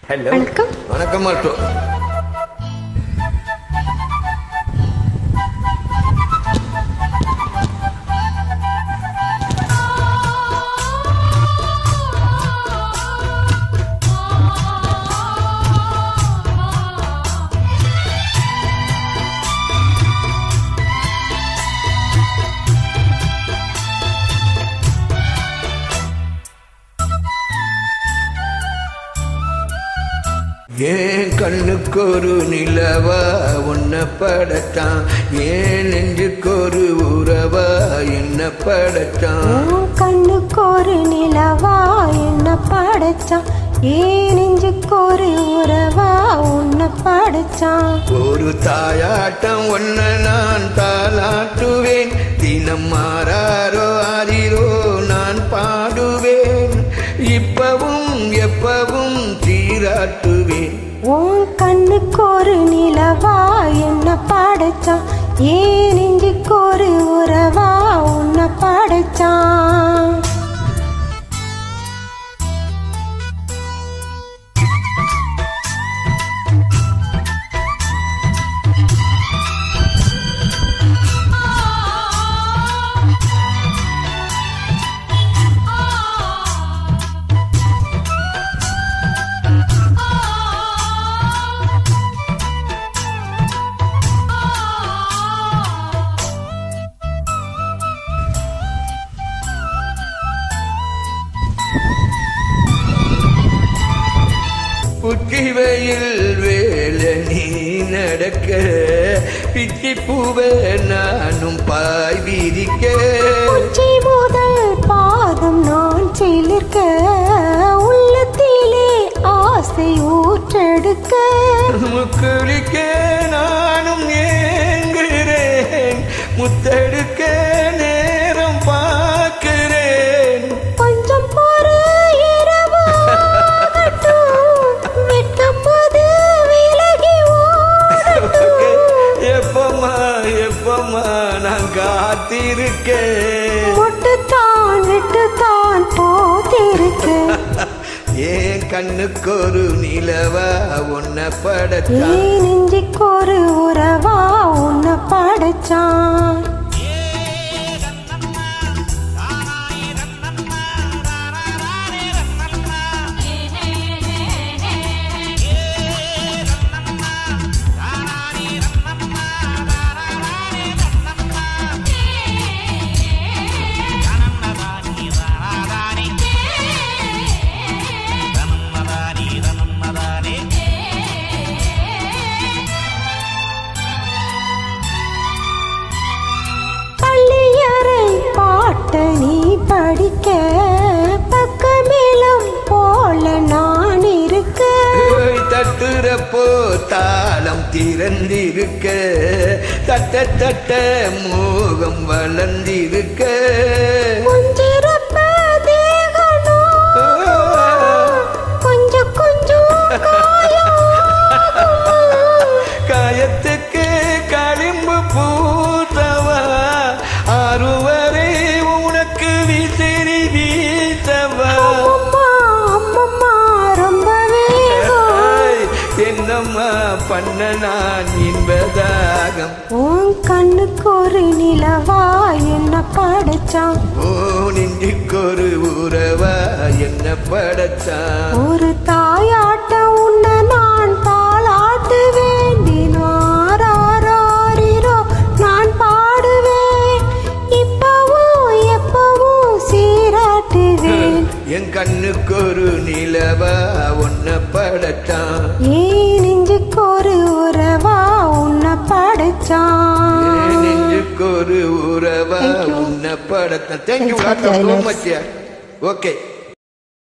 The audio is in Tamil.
ஹலோ வணக்கம். வணக்கம் மாட்டோம். ஏன் கண்ணுக்கு ஒரு நிலவா உன்னை படைத்தான், ஏன் நெஞ்சுக்கு ஒரு உறவா என்ன படைத்தான். கண்ணுக்கு ஒரு நிலவா என்ன படைச்சான், ஏன் நெஞ்சுக்கு ஒரு உறவா உன்னை படைச்சான். ஒரு தாயாட்டம் ஒன்ன நான் தாளாட்டுவேன், தினம் மாறாரோ ஆறிரோ நான் பாடுவேன், இப்பவும் எப்பவும் சீராட்டுவேன். உன் கண்ணுக்கு ஒரு நிலவா என்ன படைச்சான், ஏன் நெஞ்சுக்கு ஒரு உறவா உன்னை படைச்சான். உச்சி வெயில் வேலை நீ நடக்க, பிச்சி பூவே நானும் பாய் விரிக்க, உச்சி முதல் பாதம் நான் சிலிர்க்க, உள்ளத்திலே ஆசை ஊற்றெடுக்க, முக்குளிக்க நானும் ஏங்குகிறேன், முத்தெடுக்க நேரம் பார்க்கிறேன். கொஞ்சம் பொறு இரவு விட்டபோது விலகி ஓடட்டும். எப்பமா எப்பமா நான் காத்திருக்கேன், விட்டுத்தான் விட்டுத்தான் போத்திருக்கேன். ஏன் கண்ணுக்கு ஒரு நிலவா உன்னை படைத்தான், ஏன் நெஞ்சுக்கு ஒரு உறவா உன்னை படைச்சான். நீ படிக்க பக்கமேலும் போல நான் இருக்க, தட்டுறப்போ தாளம் திறந்திருக்க, தட்ட தட்ட மோகம் வளர்ந்திருக்க, கொஞ்சிறப்ப தேகனோ கொஞ்சம் கொஞ்சம் காயத்துக்கு களிம்பு பூத்தவா, ஆறுவரை உனக்கு விசிறி வீசவா, அம்மம்மா ரொம்ப வேகம். என்னம்மா பண்ண நான் என்பதாகம். உன் கண்ணுக்கு ஒரு நிலவா என்ன படைச்சான், ஓ நெஞ்சுக்கு ஒரு உறவா என்ன படைச்சான். ஒரு தாயாட்ட உன்னை நான் தாளாட்டுவேன், தினாரோ நான் பாடுவேன், இப்பவும் எப்பவும் சீராட்டுவேன். என் கண்ணுக்கு ஒரு நிலவா உன்னை படைச்சான், ஏன் நெஞ்சுக்கு ஒரு உறவா உன்னை படைச்சான். நெஞ்சுக்கு ஒரு உறவா உன்னை படைத்தான். Thank you, so much. ஓகே.